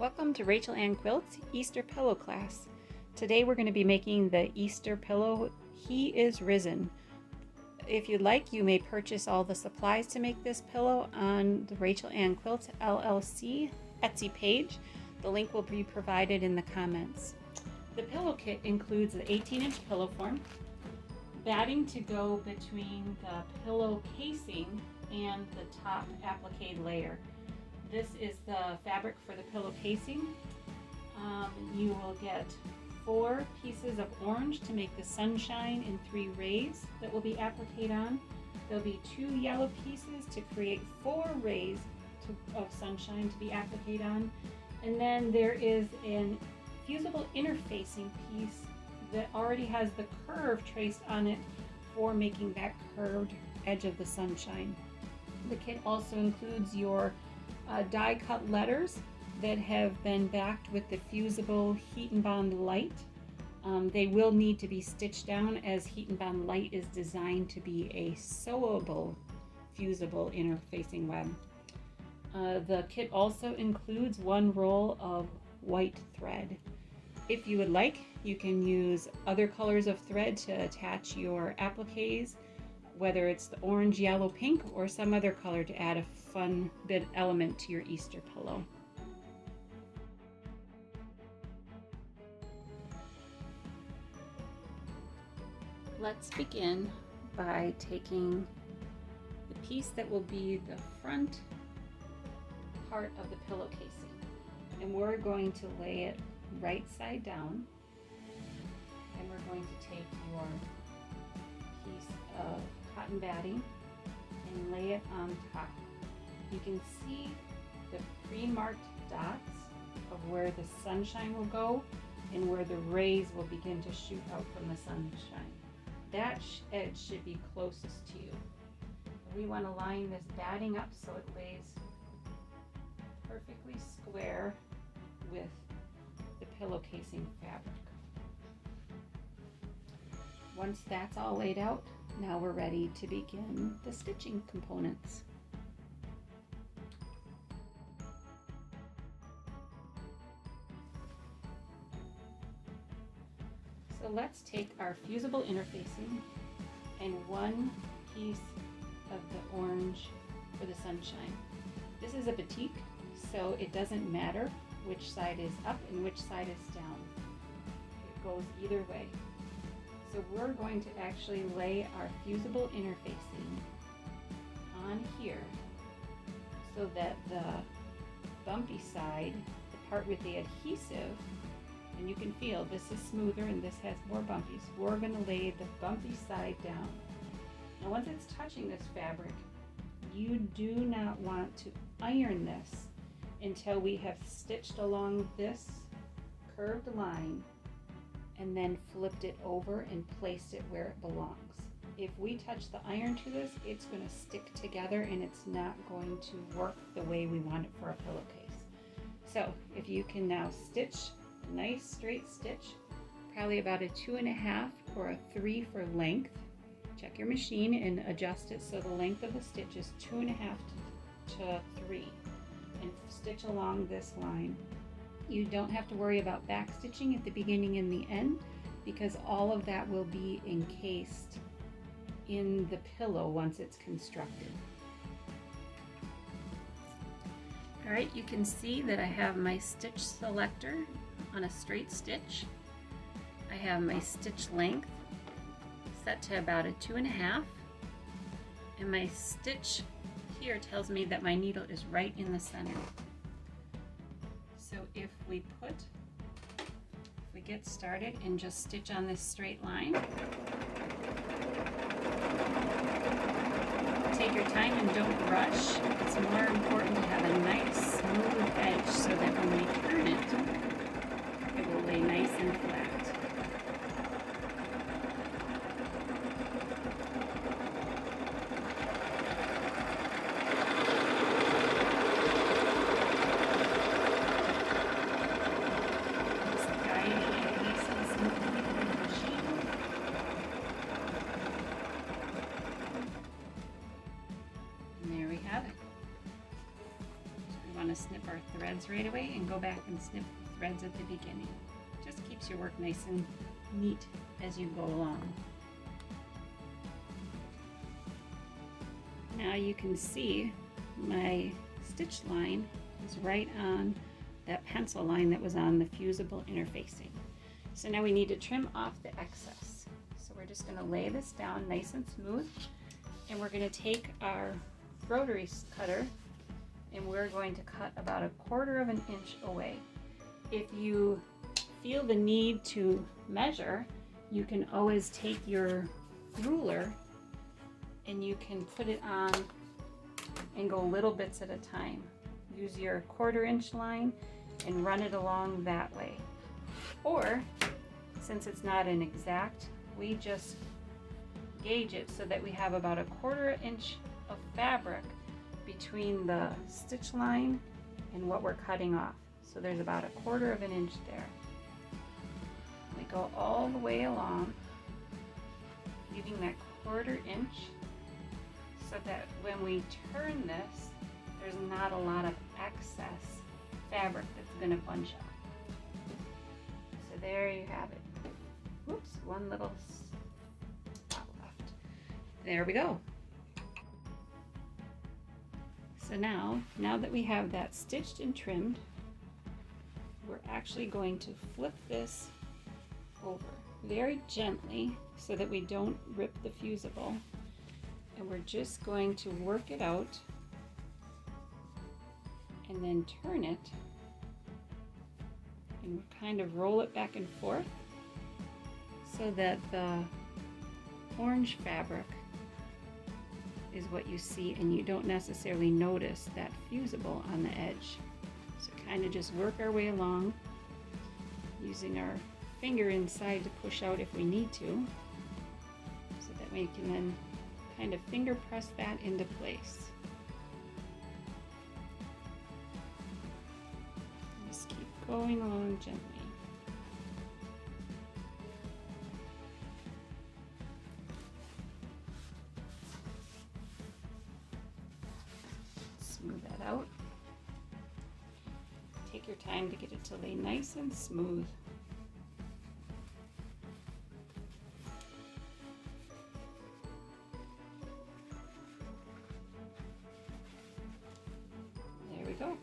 Welcome to Rachel Ann Quilts Easter Pillow class. Today we're going to be making the Easter pillow, He is Risen. If you'd like, you may purchase all the supplies to make this pillow on the Rachel Ann Quilts LLC Etsy page. The link will be provided in the comments. The pillow kit includes the 18-inch pillow form, batting to go between the pillow casing and the top applique layer. This is the fabric for the pillow casing. You will get 4 pieces of orange to make the sunshine and 3 rays that will be appliqued on. There'll be 2 yellow pieces to create 4 rays of sunshine to be appliqued on. And then there is an fusible interfacing piece that already has the curve traced on it for making that curved edge of the sunshine. The kit also includes your die cut letters that have been backed with the fusible heat and bond light. They will need to be stitched down as heat and bond light is designed to be a sewable fusible interfacing web. The kit also includes 1 roll of white thread. If you would like, you can use other colors of thread to attach your appliques, whether it's the orange, yellow, pink, or some other color to add a fun bit element to your Easter pillow. Let's begin by taking the piece that will be the front part of the pillow casing, and we're going to lay it right side down, and we're going to take your piece of cotton batting and lay it on top. You can see the pre-marked dots of where the sunshine will go and where the rays will begin to shoot out from the sunshine. That edge should be closest to you. We want to line this batting up so it lays perfectly square with the pillow casing fabric. Once that's all laid out, now we're ready to begin the stitching components. So let's take our fusible interfacing and 1 piece of the orange for the sunshine. This is a batik, so it doesn't matter which side is up and which side is down. It goes either way. So we're going to actually lay our fusible interfacing on here so that the bumpy side, the part with the adhesive, and you can feel this is smoother and this has more bumpies, we're going to lay the bumpy side down. Now once it's touching this fabric, you do not want to iron this until we have stitched along this curved line and then flipped it over and placed it where it belongs. If we touch the iron to this, it's going to stick together and it's not going to work the way we want it for a pillowcase. So if you can now stitch a nice straight stitch, probably about a 2.5 or a 3 for length. Check your machine and adjust it so the length of the stitch is 2.5 to 3, and stitch along this line. You don't have to worry about back stitching at the beginning and the end because all of that will be encased in the pillow once it's constructed. All right, you can see that I have my stitch selector on a straight stitch. I have my stitch length set to about a 2.5, and my stitch here tells me that my needle is right in the center. So if we get started and just stitch on this straight line, take your time and don't rush. It's more important to have a nice smooth edge so that when we turn it, it will lay nice and flat. want to snip our threads right away and go back and snip the threads at the beginning. Just keeps your work nice and neat as you go along. Now you can see my stitch line is right on that pencil line that was on the fusible interfacing. So now we need to trim off the excess. So we're just going to lay this down nice and smooth, and we're going to take our rotary cutter and we're going to cut about 1/4 of an inch away. If you feel the need to measure, you can always take your ruler and you can put it on and go little bits at a time. Use your 1/4 inch line and run it along that way. Or, since it's not an exact, we just gauge it so that we have about 1/4 inch of fabric between the stitch line and what we're cutting off. So there's about 1/4 of an inch there. We go all the way along, leaving that 1/4 inch so that when we turn this, there's not a lot of excess fabric that's going to bunch up. So there you have it. Whoops, one little spot left. There we go. So now that we have that stitched and trimmed, we're actually going to flip this over very gently so that we don't rip the fusible. And we're just going to work it out and then turn it and kind of roll it back and forth so that the orange fabric is what you see and you don't necessarily notice that fusible on the edge. So kind of just work our way along using our finger inside to push out if we need to, so that we can then kind of finger press that into place. Just keep going along gently. Smooth that out. Take your time to get it to lay nice and smooth. There we go.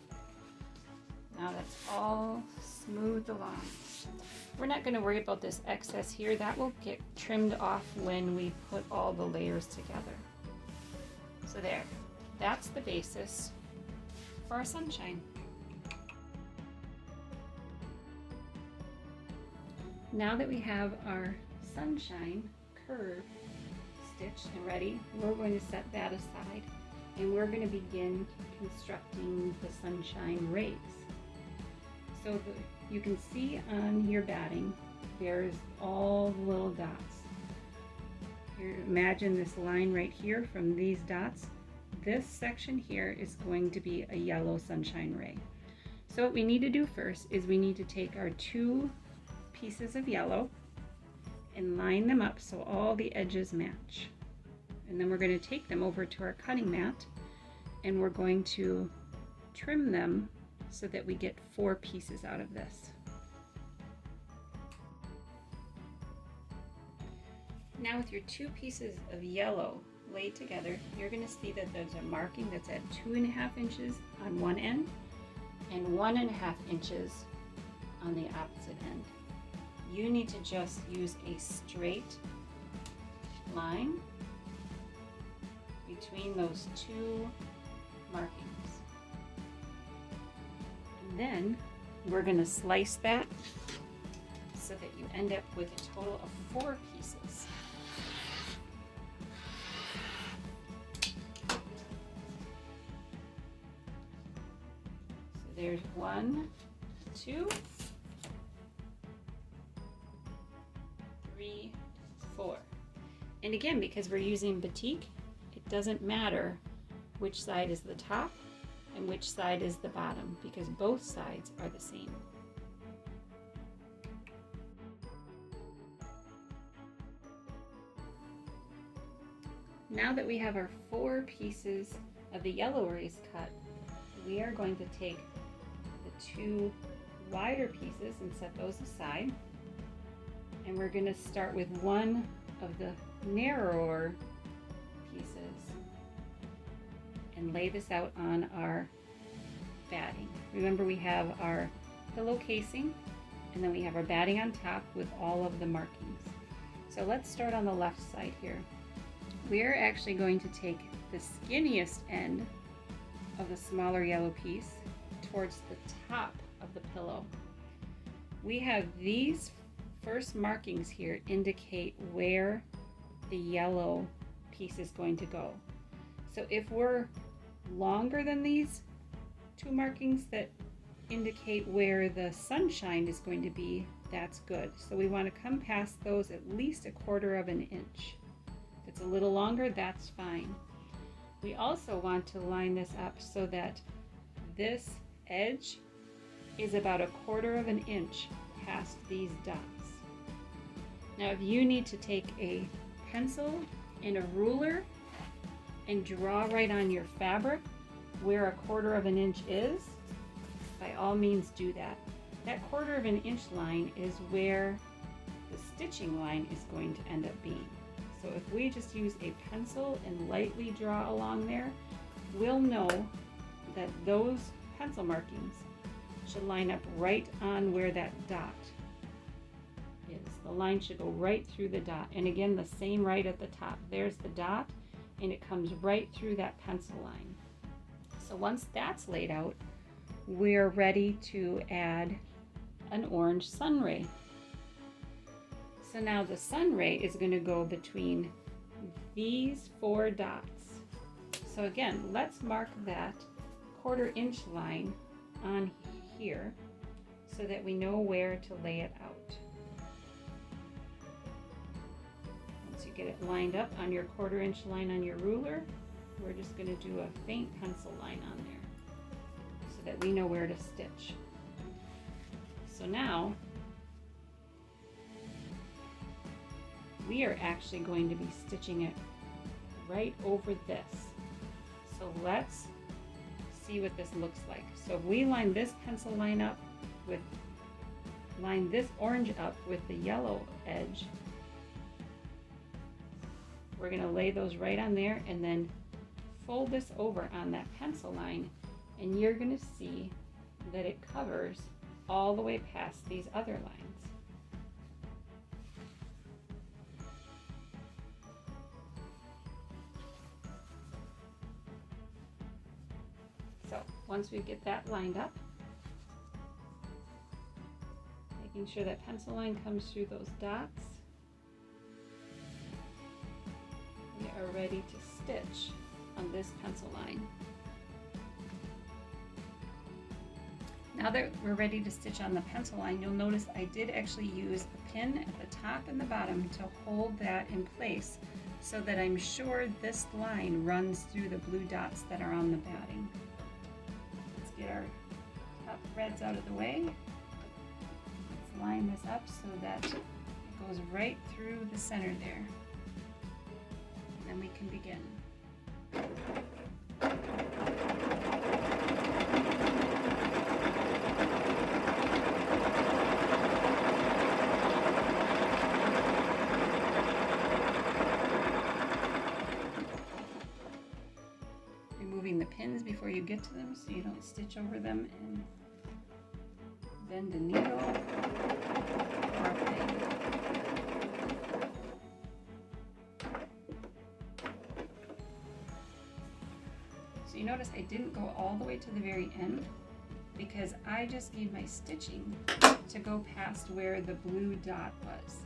Now that's all smoothed along. We're not going to worry about this excess here. That will get trimmed off when we put all the layers together. So there. That's the basis for our sunshine. Now that we have our sunshine curve stitched and ready, we're going to set that aside and we're going to begin constructing the sunshine rays. So you can see on your batting there's all the little dots. Here, imagine this line right here from these dots. This section here is going to be a yellow sunshine ray. So what we need to do first is we need to take our 2 pieces of yellow and line them up so all the edges match. And then we're going to take them over to our cutting mat and we're going to trim them so that we get 4 pieces out of this. Now with your 2 pieces of yellow laid together, you're going to see that there's a marking that's at 2.5 inches on one end and 1.5 inches on the opposite end. You need to just use a straight line between those 2 markings. And then we're going to slice that so that you end up with a total of 4 pieces. There's 1, 2, 3, 4. And again, because we're using batik, it doesn't matter which side is the top and which side is the bottom, because both sides are the same. Now that we have our 4 pieces of the yellow rays cut, we are going to take the two wider pieces and set those aside. And we're going to start with one of the narrower pieces and lay this out on our batting. Remember, we have our pillow casing and then we have our batting on top with all of the markings. So let's start on the left side here. We're actually going to take the skinniest end of the smaller yellow piece towards the top of the pillow. We have these first markings here indicate where the yellow piece is going to go. So if we're longer than these two markings that indicate where the sunshine is going to be, that's good. So we want to come past those at least 1/4 of an inch. If it's a little longer, that's fine. We also want to line this up so that this edge is about 1/4 of an inch past these dots. Now if you need to take a pencil and a ruler and draw right on your fabric where 1/4 of an inch is, by all means do that. That 1/4 of an inch line is where the stitching line is going to end up being. So if we just use a pencil and lightly draw along there, we'll know that those pencil markings should line up right on where that dot is. The line should go right through the dot. And again, the same right at the top. There's the dot and it comes right through that pencil line. So once that's laid out, we're ready to add an orange sun ray. So now the sun ray is going to go between these 4 dots. So again, let's mark that 1/4 inch line on here so that we know where to lay it out. Once you get it lined up on your 1/4 inch line on your ruler, we're just going to do a faint pencil line on there so that we know where to stitch. So now we are actually going to be stitching it right over this. So let's see what this looks like. So if we line this pencil line up with, line this orange up with the yellow edge, we're going to lay those right on there and then fold this over on that pencil line, and you're going to see that it covers all the way past these other lines. So once we get that lined up, making sure that pencil line comes through those dots, we are ready to stitch on this pencil line. Now that we're ready to stitch on the pencil line, you'll notice I did actually use a pin at the top and the bottom to hold that in place so that I'm sure this line runs through the blue dots that are on the batting. Let's get our top threads out of the way. Let's line this up so that it goes right through the center there. And then we can begin. Removing the pins before you get to them so you don't stitch over them and bend a needle or a peg. So you notice I didn't go all the way to the very end because I just need my stitching to go past where the blue dot was.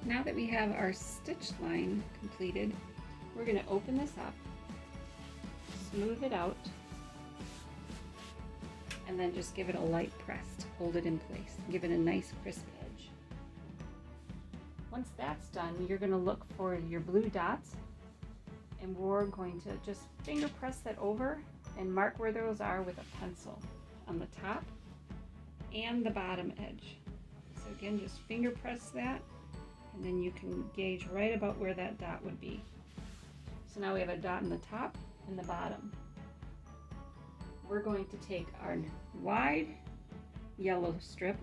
Now that we have our stitch line completed, we're going to open this up, smooth it out, and then just give it a light press to hold it in place. Give it a nice crisp edge. Once that's done, you're going to look for your blue dots, and we're going to just finger press that over and mark where those are with a pencil on the top and the bottom edge. So again, just finger press that, and then you can gauge right about where that dot would be. So now we have a dot in the top and the bottom. We're going to take our wide yellow strip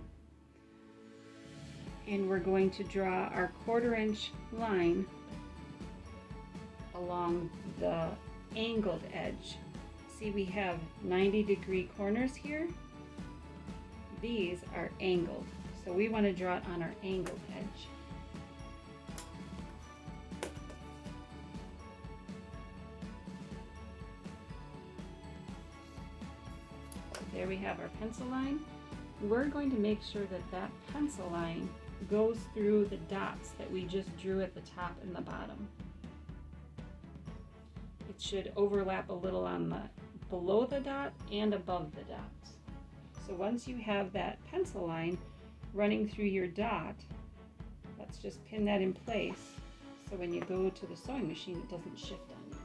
and we're going to draw our 1/4 inch line along the angled edge. See, we have 90-degree corners here. These are angled, so we want to draw it on our angled edge. So there we have our pencil line. We're going to make sure that that pencil line goes through the dots that we just drew at the top and the bottom. It should overlap a little on the below the dot and above the dots. So once you have that pencil line running through your dot, let's just pin that in place so when you go to the sewing machine it doesn't shift on you.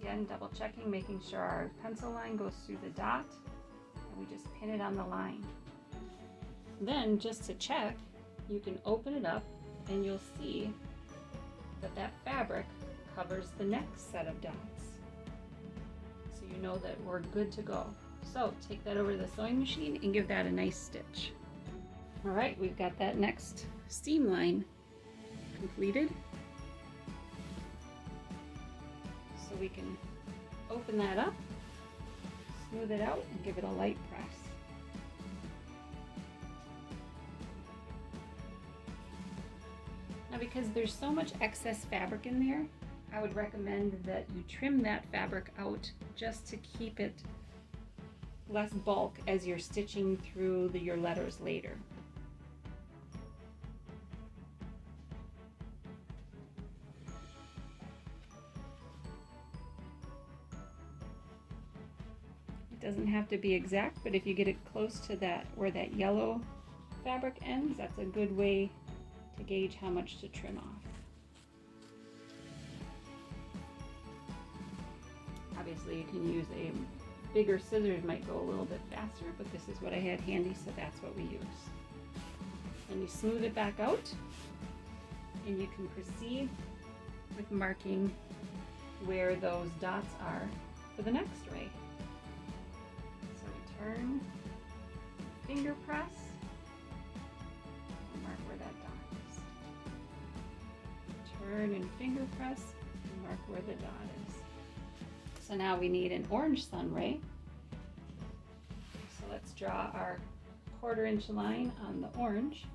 Again, double checking, making sure our pencil line goes through the dot, and we just pin it on the line. Then, just to check, you can open it up and you'll see that that fabric covers the next set of dots. So you know that we're good to go. So take that over to the sewing machine and give that a nice stitch. All right, we've got that next seam line completed. So we can open that up, smooth it out, and give it a light press. Now, because there's so much excess fabric in there, I would recommend that you trim that fabric out just to keep it less bulk as you're stitching through your letters later. It doesn't have to be exact, but if you get it close to that where that yellow fabric ends, that's a good way to gauge how much to trim off. Obviously, you can use a bigger scissors, might go a little bit faster, but this is what I had handy, so that's what we use. And you smooth it back out, and you can proceed with marking where those dots are for the next ray. So we turn, finger press, and mark where that dot is. Turn and finger press, and mark where the dot is. So now we need an orange sun ray. So let's draw our 1/4 inch line on the orange.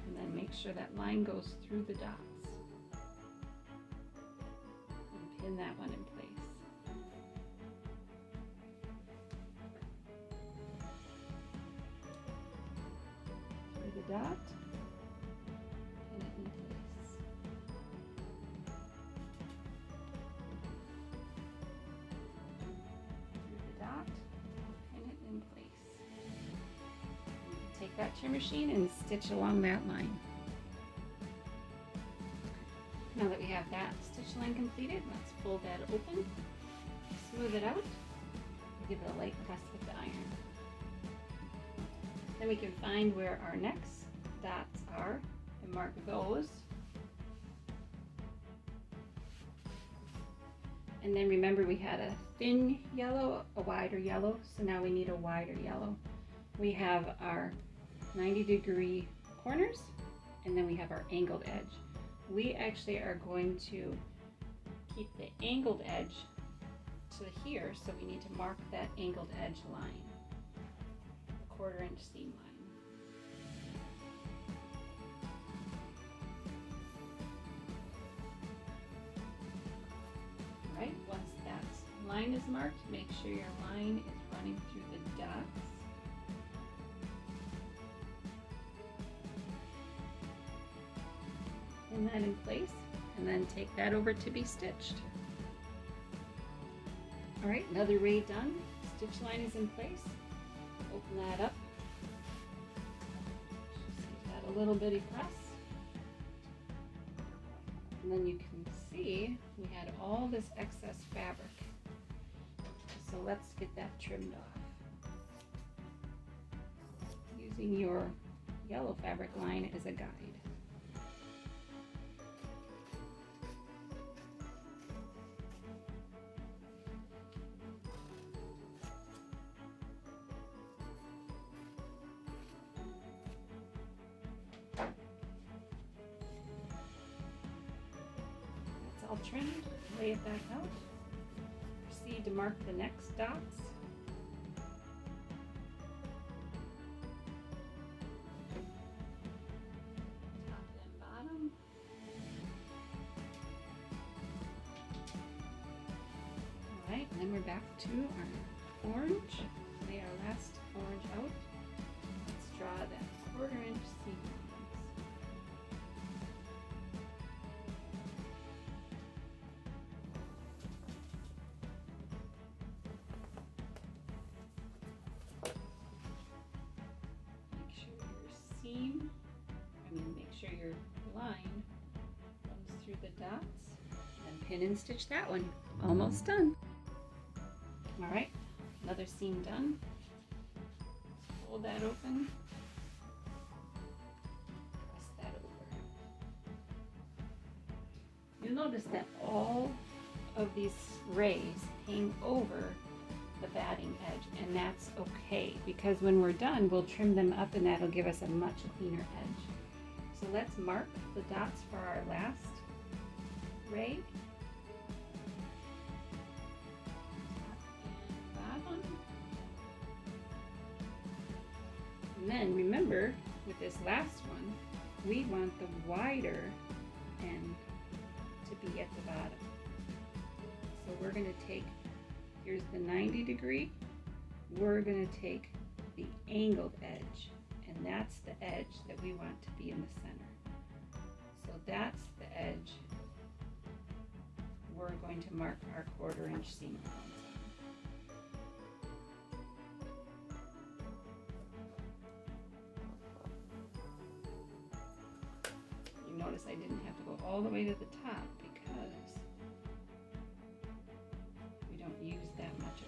And then make sure that line goes through the dots. And pin that one in place. The dot, pin it in place. Through the dot, pin it in place. Take that to your machine and stitch along that line. Now that we have that stitch line completed, let's fold that open, smooth it out, and give it a light press with the iron. Then we can find where our next dots are and mark those. And then remember, we had a thin yellow, a wider yellow, so now we need a wider yellow. We have our 90-degree corners, and then we have our angled edge. We actually are going to keep the angled edge to here, so we need to mark that angled edge line. 1/4 inch seam line. Alright, once that line is marked, make sure your line is running through the dots. Pin that in place, and then take that over to be stitched. Alright, another ray done. Stitch line is in place. Open that up. Just give that a little bitty press. And then you can see we had all this excess fabric. So let's get that trimmed off. Using your yellow fabric line as a guide. All trimmed, lay it back out. Proceed to mark the next dots. Top and bottom. All right, and then we're back to our orange. Lay our last orange out. Let's draw that 1/4 inch seam. Make sure your line runs through the dots and pin and stitch that one. Almost done. All right, another seam done. Fold that open. Press that over. You'll notice that all of these rays hang over the batting edge, and that's okay because when we're done we'll trim them up and that'll give us a much cleaner edge. So let's mark the dots for our last ray. Top and bottom. And then remember with this last one we want the wider end to be at the bottom. So we're going to take, here's the 90 degree, we're going to take the angled edge, and that's the edge that we want to be in the center. So that's the edge we're going to mark our 1/4 inch seam allowance on. You notice I didn't have to go all the way to the top because we don't use that much of it.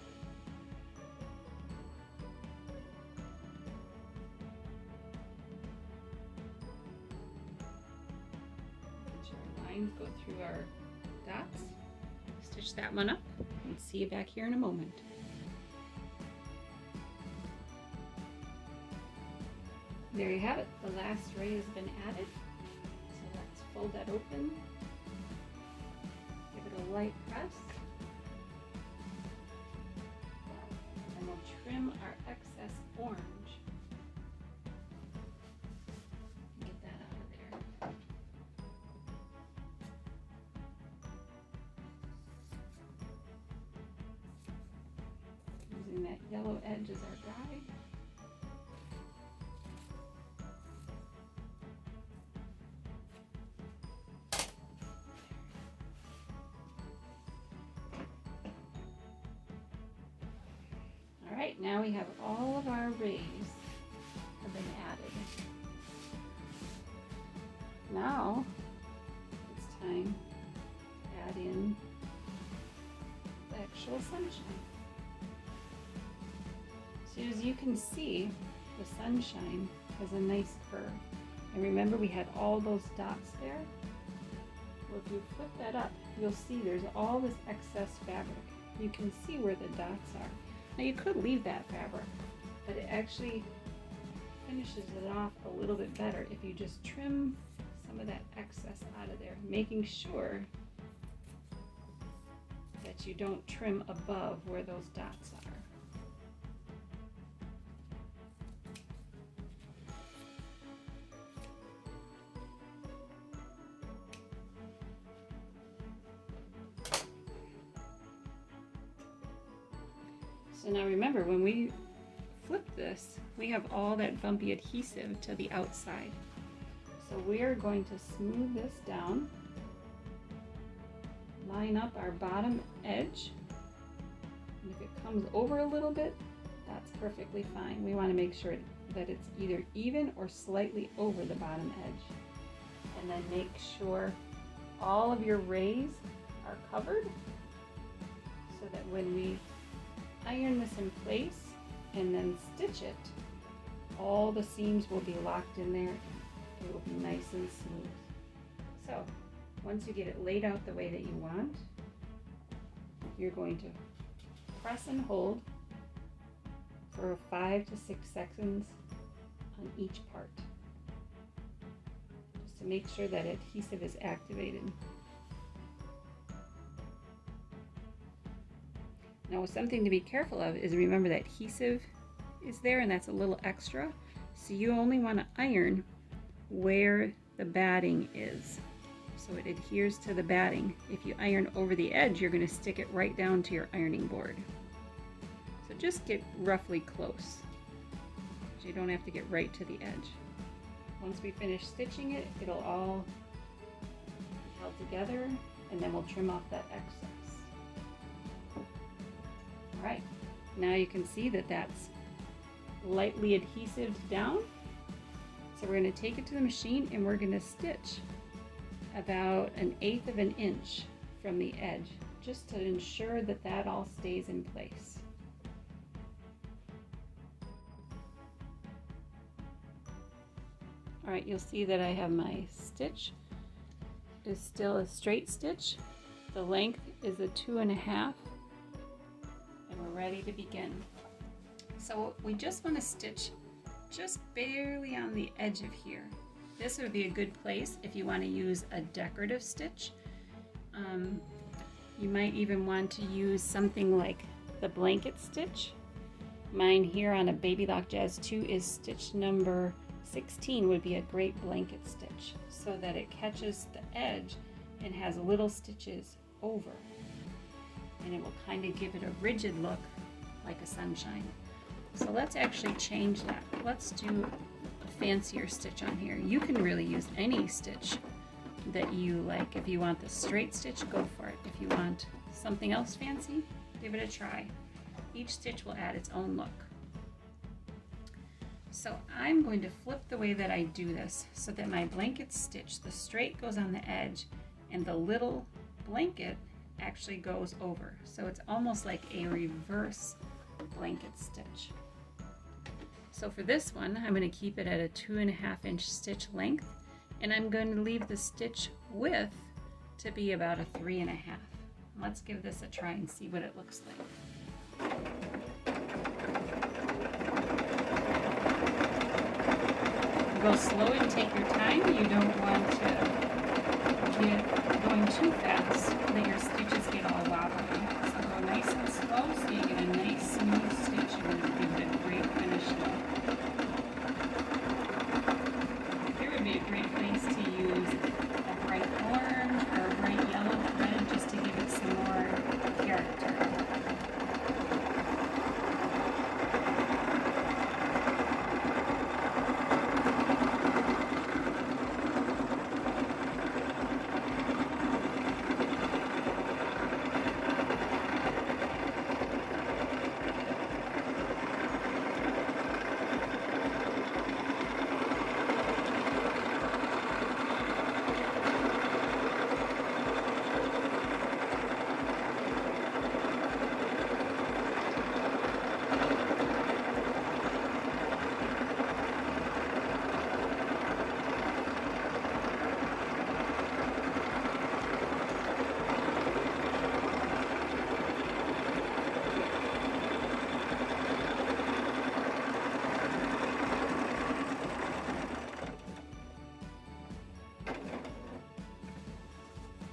Lines go through our dots. Stitch that one up and see you back here in a moment. There you have it. The last ray has been added. So let's fold that open. Give it a light press. And we'll trim our excess orange. Get that out of there. Using that yellow edge as our guide. All right, now we have all of our rays have been added. Now it's time to add in the actual sunshine. So as you can see, the sunshine has a nice curve. And remember we had all those dots there? Well, if you flip that up, you'll see there's all this excess fabric. You can see where the dots are. Now you could leave that fabric, but it actually finishes it off a little bit better if you just trim some of that excess out of there, making sure that you don't trim above where those dots are. So now remember, when we flip this, we have all that bumpy adhesive to the outside. So we are going to smooth this down, line up our bottom edge, and if it comes over a little bit, that's perfectly fine. We want to make sure that it's either even or slightly over the bottom edge. And then make sure all of your rays are covered so that when we iron this in place and then stitch it, all the seams will be locked in there. It will be nice and smooth. So once you get it laid out the way that you want, you're going to press and hold for 5 to 6 seconds on each part, just to make sure that adhesive is activated. Now, something to be careful of is remember that adhesive is there and that's a little extra, so you only want to iron where the batting is, so it adheres to the batting. If you iron over the edge, you're going to stick it right down to your ironing board. So just get roughly close. You don't have to get right to the edge. Once we finish stitching it, it'll all be held together, and then we'll trim off that excess. All right, now you can see that that's lightly adhesived down. So we're going to take it to the machine and we're going to stitch about 1/8 of an inch from the edge, just to ensure that that all stays in place. All right, you'll see that I have my stitch is still a straight stitch. The length is a 2.5, and we're ready to begin. So we just want to stitch just barely on the edge of here. This would be a good place if you want to use a decorative stitch. You might even want to use something like the blanket stitch. Mine here on a Baby Lock Jazz 2 is stitch number 16, would be a great blanket stitch so that it catches the edge and has little stitches over, and it will kind of give it a rigid look like a sunshine. So let's actually change that. Let's do a fancier stitch on here. You can really use any stitch that you like. If you want the straight stitch, go for it. If you want something else fancy, give it a try. Each stitch will add its own look. So I'm going to flip the way that I do this so that my blanket stitch, the straight goes on the edge and the little blanket actually goes over. So it's almost like a reverse blanket stitch. So for this one, I'm going to keep it at a 2.5 inch stitch length, and I'm going to leave the stitch width to be about a 3.5. Let's give this a try and see what it looks like. Go slow and take your time. You don't want to get going too fast that your stitches get all wobbly. So go nice and slow so you get a nice smooth stitch and give it a great finish look. Here would be a great place to use a bright orange or a bright yellow thread just to give it some more character.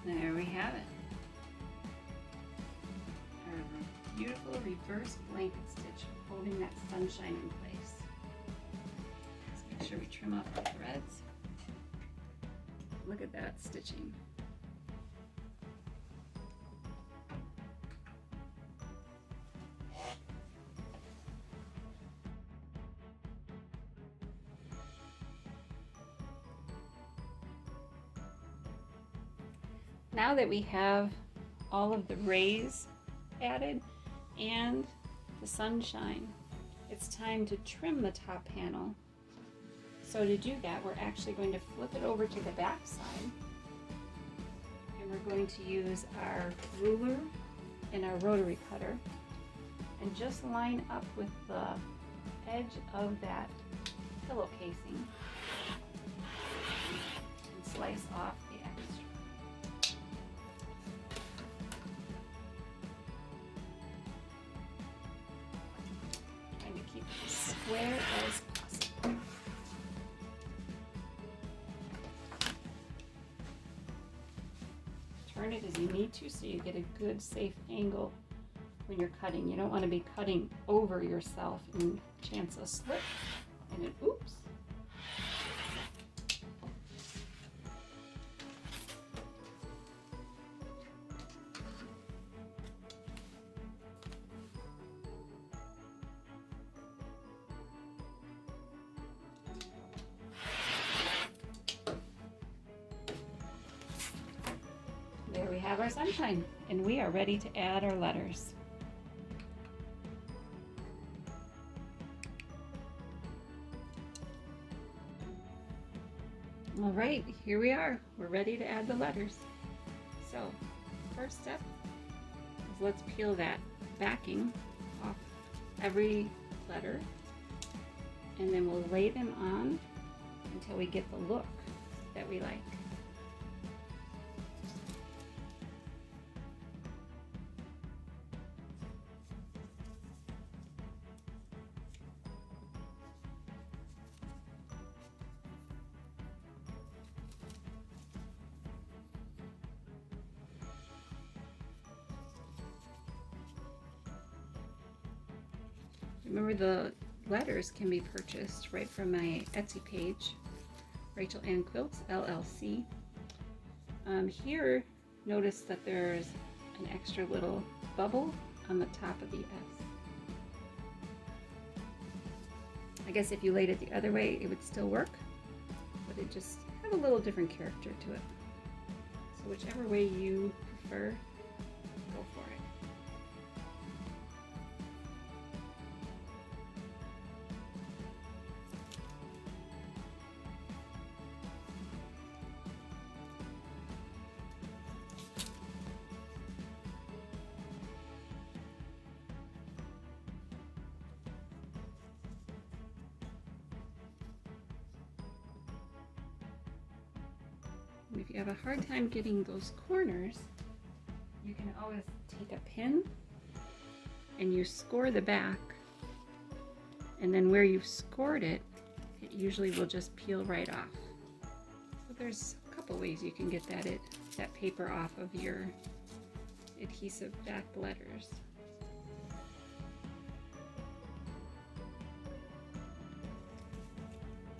There we have it. Our beautiful reverse blanket stitch holding that sunshine in place. Let's make sure we trim off the threads. Look at that stitching. Now that we have all of the rays added and the sunshine, it's time to trim the top panel. So to do that, we're actually going to flip it over to the back side. And we're going to use our ruler and our rotary cutter and just line up with the edge of that pillow casing and slice off the extra. Trying to keep it as square as possible. Turn it as you need to so you get a good safe angle when you're cutting. You don't want to be cutting over yourself and chance a slip and an oops. There we have our sunshine, and we are ready to add our letters. All right, here we are. We're ready to add the letters. So, first step is let's peel that backing off every letter, and then we'll lay them on until we get the look that we like. Remember, the letters can be purchased right from my Etsy page, Rachel Ann Quilts, LLC. Here, notice that there's an extra little bubble on the top of the S. I guess if you laid it the other way, it would still work, but it just have a little different character to it. So whichever way you prefer, go for it. And if you have a hard time getting those corners, you can always take a pin and you score the back, and then where you've scored it, it usually will just peel right off. So there's a couple ways you can get that paper off of your adhesive back letters.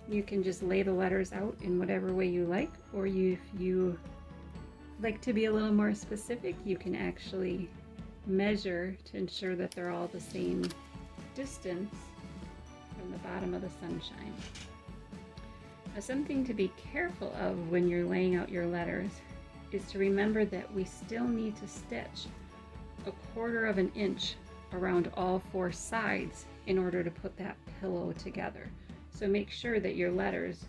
You can just lay the letters out in whatever way you like, or if you like to be a little more specific, you can actually measure to ensure that they're all the same distance from the bottom of the sunshine. Now, something to be careful of when you're laying out your letters is to remember that we still need to stitch 1/4 of an inch around all 4 sides in order to put that pillow together. So make sure that your letters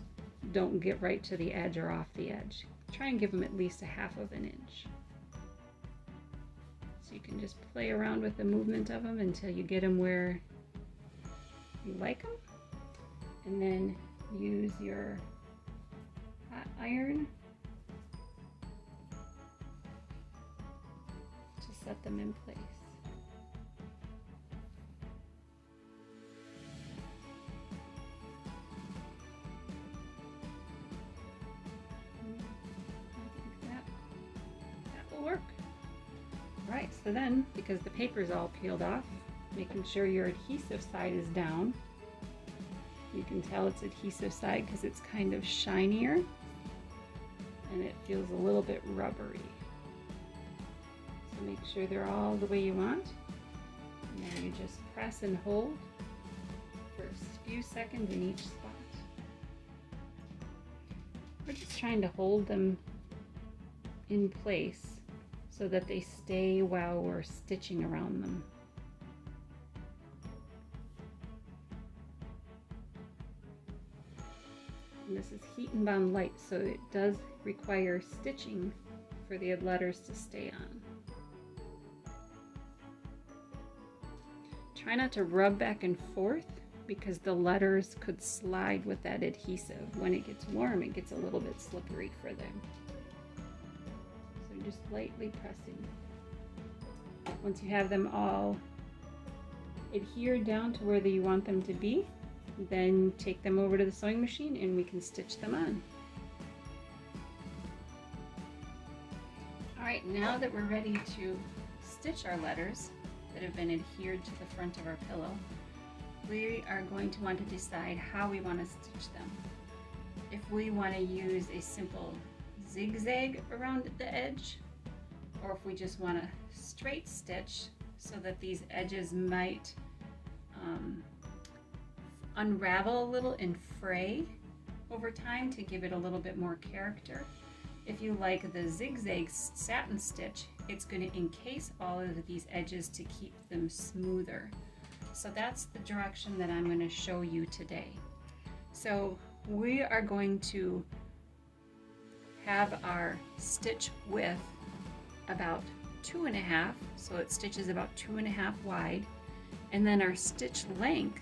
don't get right to the edge or off the edge. Try and give them at least 1/2 of an inch. So you can just play around with the movement of them until you get them where you like them. And then use your hot iron to set them in place. Work. Right, so then, because the paper's all peeled off, making sure your adhesive side is down. You can tell it's adhesive side because it's kind of shinier and it feels a little bit rubbery. So make sure they're all the way you want. And then you just press and hold for a few seconds in each spot. We're just trying to hold them in place so that they stay while we're stitching around them. And this is heat and bound light, so it does require stitching for the letters to stay on. Try not to rub back and forth because the letters could slide with that adhesive. When it gets warm, it gets a little bit slippery for them. So just lightly pressing. Once you have them all adhered down to where you want them to be, then take them over to the sewing machine and we can stitch them on. All right, now that we're ready to stitch our letters that have been adhered to the front of our pillow, we are going to want to decide how we want to stitch them. If we want to use a simple zigzag around the edge, or if we just want to straight stitch so that these edges might unravel a little and fray over time to give it a little bit more character. If you like the zigzag satin stitch, it's going to encase all of these edges to keep them smoother. So that's the direction that I'm going to show you today. So we are going to have our stitch width about 2.5, so it stitches about 2.5 wide, and then our stitch length,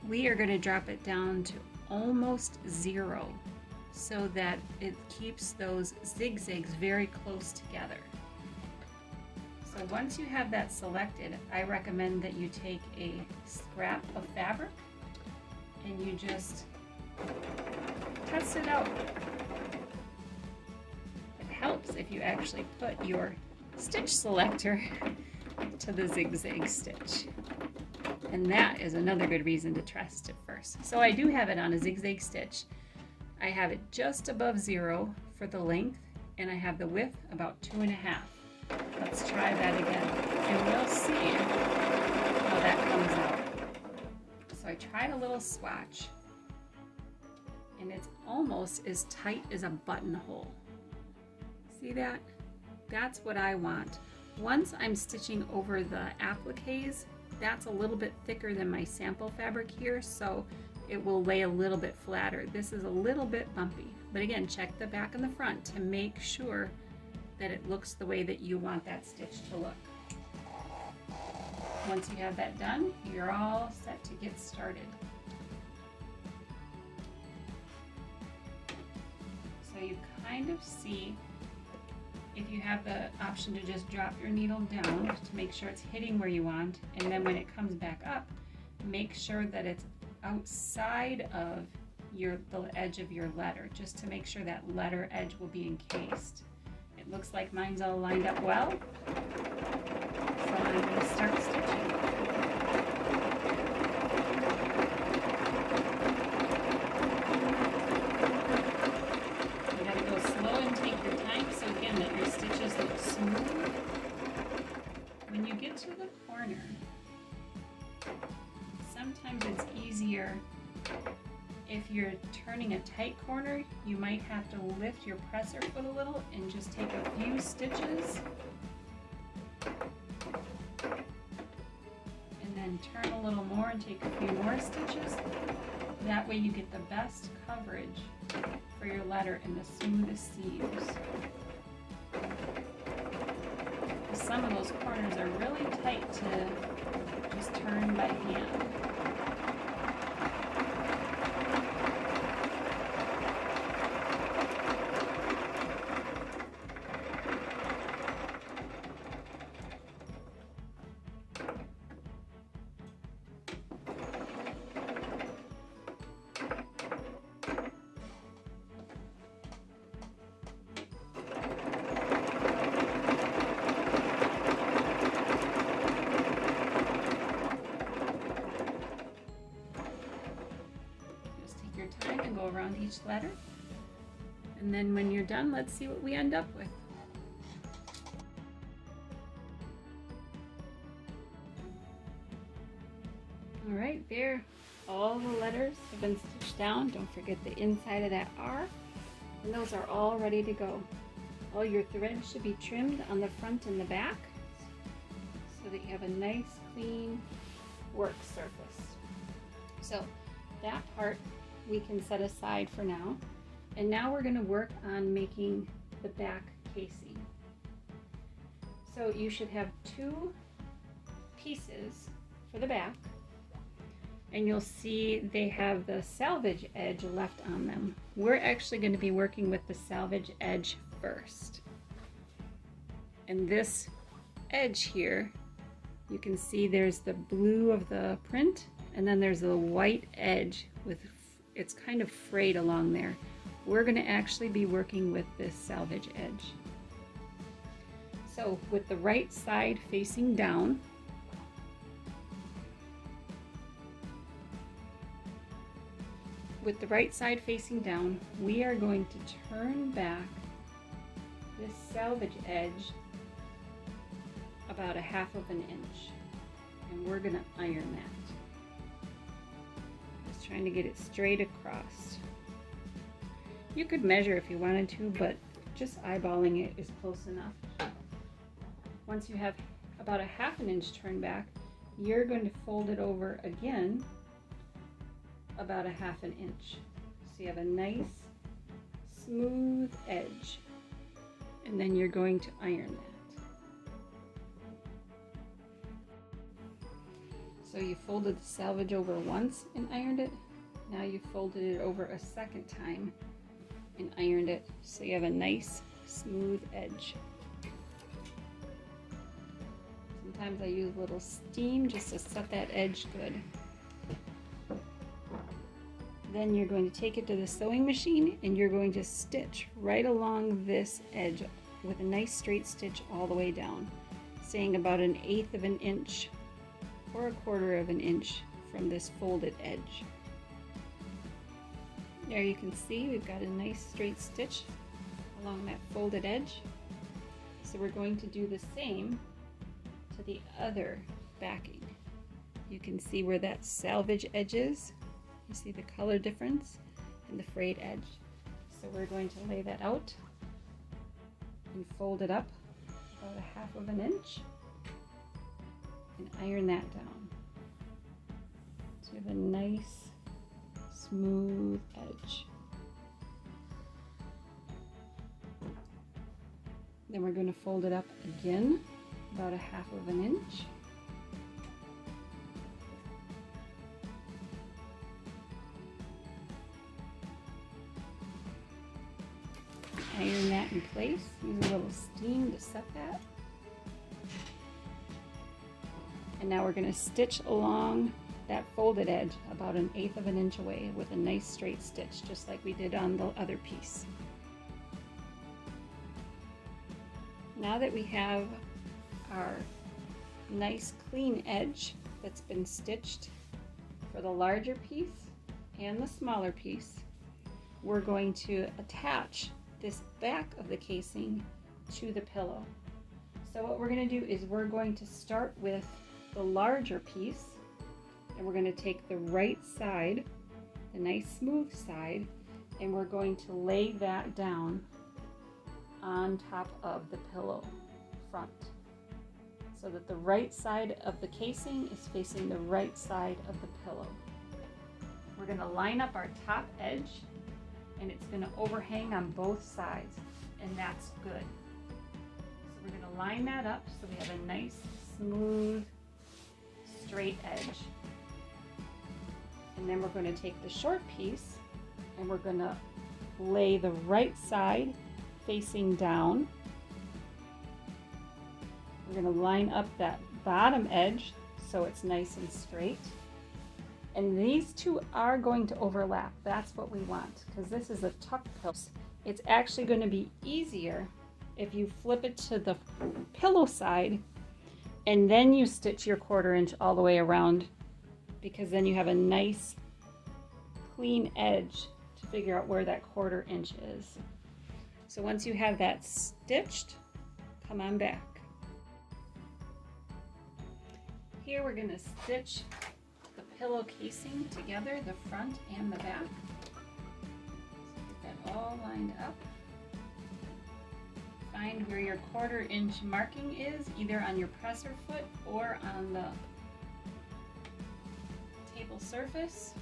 we are going to drop it down to almost 0 so that it keeps those zigzags very close together. So once you have that selected, I recommend that you take a scrap of fabric and you just test it out. It helps if you actually put your stitch selector to the zigzag stitch. And that is another good reason to test it first. So I do have it on a zigzag stitch. I have it just above 0 for the length, and I have the width about 2.5. Let's try that again, and we'll see how that comes out. So I tried a little swatch, and it's almost as tight as a buttonhole. See that? That's what I want. Once I'm stitching over the appliques, that's a little bit thicker than my sample fabric here, so it will lay a little bit flatter. This is a little bit bumpy, but again, check the back and the front to make sure that it looks the way that you want that stitch to look. Once you have that done, you're all set to get started. So you kind of see, if you have the option to just drop your needle down to make sure it's hitting where you want, and then when it comes back up, make sure that it's outside of the edge of your letter, just to make sure that letter edge will be encased. It looks like mine's all lined up well, so I'm going to start stitching. You got to go slow and take your time, so again, that your stitches look smooth. When you get to the corner, sometimes it's easier if you're turning a tight corner, you might have to lift your presser foot a little and just take a few stitches and then turn a little more and take a few more stitches. That way you get the best coverage for your letter and the smoothest seams. Some of those corners are really tight to just turn by hand. Time and go around each letter, and then when you're done, let's see what we end up with. All right, there, all the letters have been stitched down. Don't forget the inside of that R, and those are all ready to go. All your threads should be trimmed on the front and the back so that you have a nice clean work surface. So that part we can set aside for now. And now we're going to work on making the back casing. So you should have 2 pieces for the back, and you'll see they have the salvage edge left on them. We're actually going to be working with the salvage edge first. And this edge here, you can see there's the blue of the print, and then there's the white edge with it's kind of frayed along there. We're going to actually be working with this salvage edge. So with the right side facing down, we are going to turn back this salvage edge about 1/2 of an inch, and we're going to iron that. Just trying to get it straight across. You could measure if you wanted to, but just eyeballing it is close enough. Once you have about 1/2 an inch turned back, you're going to fold it over again about 1/2 an inch. So you have a nice smooth edge, and then you're going to iron that. So you folded the salvage over once and ironed it. Now you folded it over a second time and ironed it, so you have a nice smooth edge. Sometimes I use a little steam just to set that edge good. Then you're going to take it to the sewing machine and you're going to stitch right along this edge with a nice straight stitch all the way down, saying about 1/8 of an inch or 1/4 of an inch from this folded edge. There you can see we've got a nice straight stitch along that folded edge. So we're going to do the same to the other backing. You can see where that salvage edge is. You see the color difference and the frayed edge. So we're going to lay that out and fold it up about 1/2 of an inch and iron that down. So we have a nice smooth edge. Then we're going to fold it up again about 1/2 of an inch. Iron that in place. Use a little steam to set that. And now we're going to stitch along that folded edge about 1/8 of an inch away with a nice straight stitch, just like we did on the other piece. Now that we have our nice clean edge that's been stitched for the larger piece and the smaller piece, we're going to attach this back of the casing to the pillow. So what we're going to do is we're going to start with the larger piece, and we're going to take the right side, the nice smooth side, and we're going to lay that down on top of the pillow front, so that the right side of the casing is facing the right side of the pillow. We're going to line up our top edge, and it's going to overhang on both sides, and that's good. So we're going to line that up so we have a nice smooth straight edge. And then we're going to take the short piece and we're going to lay the right side facing down. We're going to line up that bottom edge so it's nice and straight. And these two are going to overlap. That's what we want, because this is a tuck pillow. It's actually going to be easier if you flip it to the pillow side and then you stitch your 1/4 inch all the way around, because then you have a nice clean edge to figure out where that 1/4 inch is. So once you have that stitched, come on back. Here we're going to stitch the pillow casing together, the front and the back. So get that all lined up. Find where your 1/4 inch marking is, either on your presser foot or on the table surface.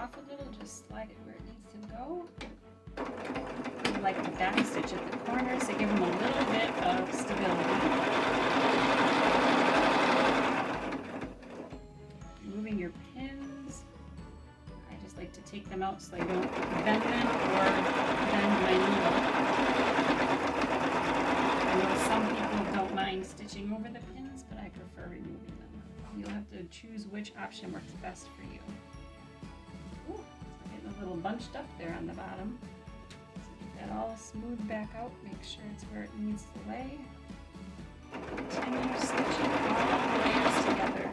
off a little, just slide it where it needs to go. I like the back stitch at the corners to give them a little bit of stability. Removing your pins. I just like to take them out so I don't bend them or bend my needle. I know some people don't mind stitching over the pins, but I prefer removing them. You'll have to choose which option works best for you. Ooh, getting a little bunched up there on the bottom. That all smooth back out, make sure it's where it needs to lay. Continue stitching all the layers together.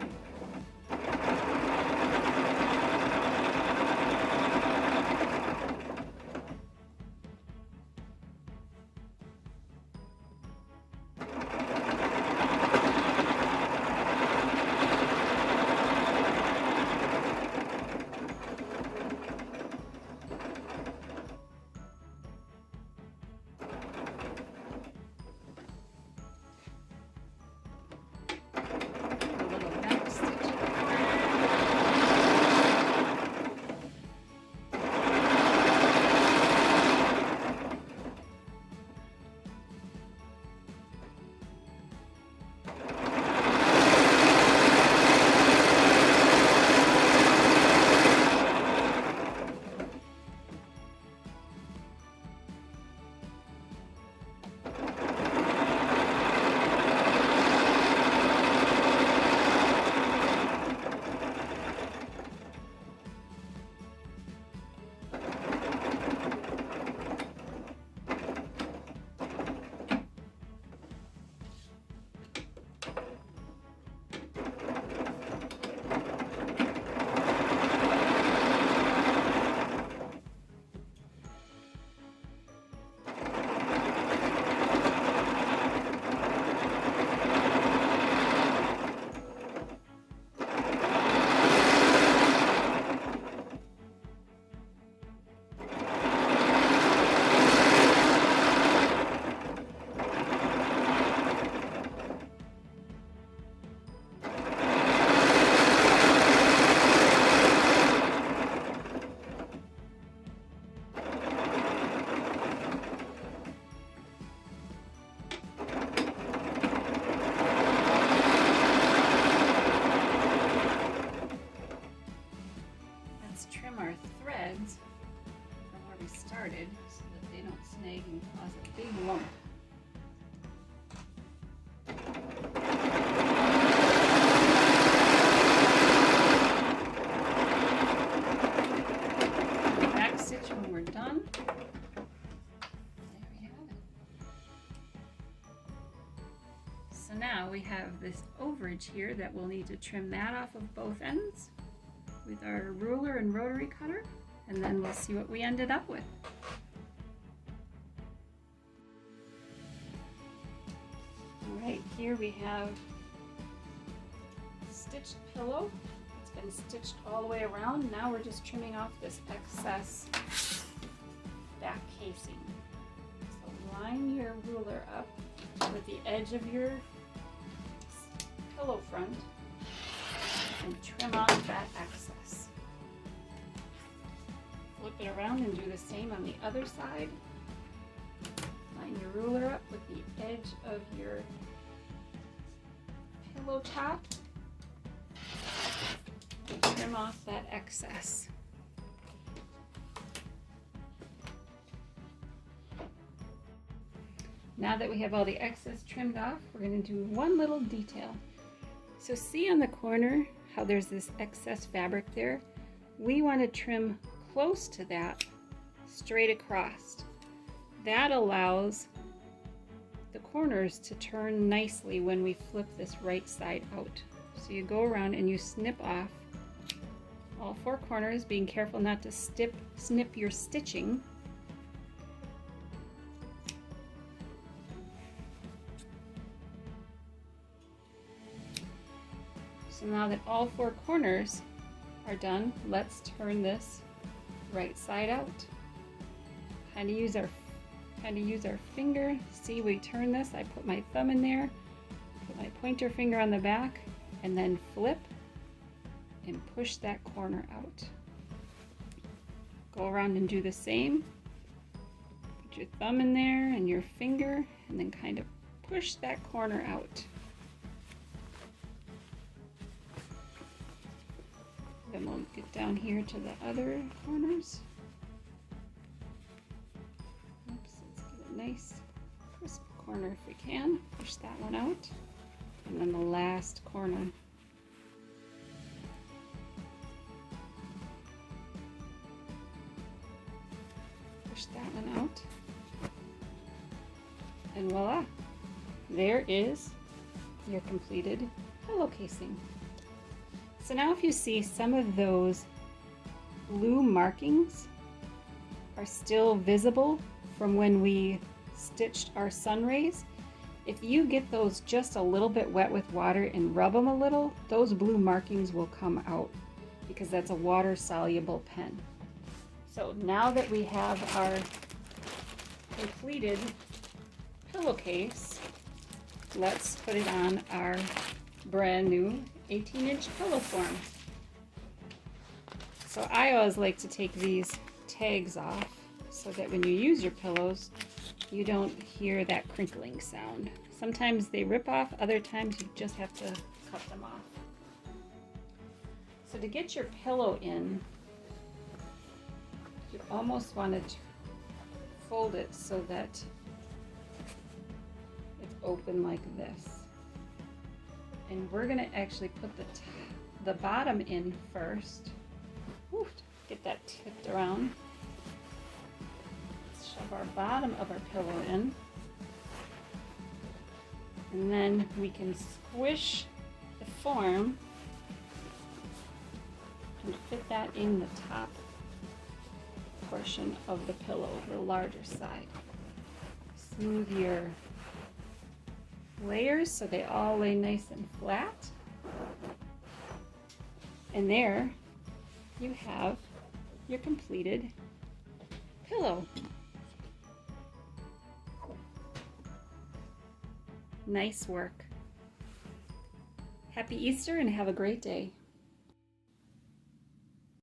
Started so that they don't snag and cause a big lump. Back stitch when we're done. There we have it. So now we have this overage here that we'll need to trim that off of both ends with our ruler and rotary cutter. And then we'll see what we ended up with. All right, here we have a stitched pillow. It's been stitched all the way around. Now we're just trimming off this excess back casing. So line your ruler up with the edge of your pillow front and trim off that excess. Flip it around and do the same on the other side. Line your ruler up with the edge of your pillow top and trim off that excess. Now that we have all the excess trimmed off, we're going to do one little detail. So see on the corner how there's this excess fabric there? We want to trim close to that, straight across. That allows the corners to turn nicely when we flip this right side out. So you go around and you snip off all four corners, being careful not to snip your stitching. So now that all four corners are done, let's turn this right side out. Kind of use our finger. See, we turn this. I put my thumb in there, put my pointer finger on the back, and then flip and push that corner out. Go around and do the same. Put your thumb in there and your finger, and then kind of push that corner out. Then we'll get down here to the other corners. Oops, let's get a nice crisp corner if we can. Push that one out. And then the last corner. Push that one out. And voila! There is your completed pillow casing. So now if you see some of those blue markings are still visible from when we stitched our sun rays, if you get those just a little bit wet with water and rub them a little, those blue markings will come out because that's a water soluble pen. So now that we have our completed pillowcase, let's put it on our brand new 18-inch pillow form. So I always like to take these tags off so that when you use your pillows, you don't hear that crinkling sound. Sometimes they rip off, other times you just have to cut them off. So to get your pillow in, you almost want to fold it so that it's open like this. And we're going to actually put the bottom in first. Woo, get that tipped around. Let's shove our bottom of our pillow in. And then we can squish the form and fit that in the top portion of the pillow, the larger side. Smooth your layers so they all lay nice and flat. And there you have your completed pillow. Nice work. Happy Easter and have a great day.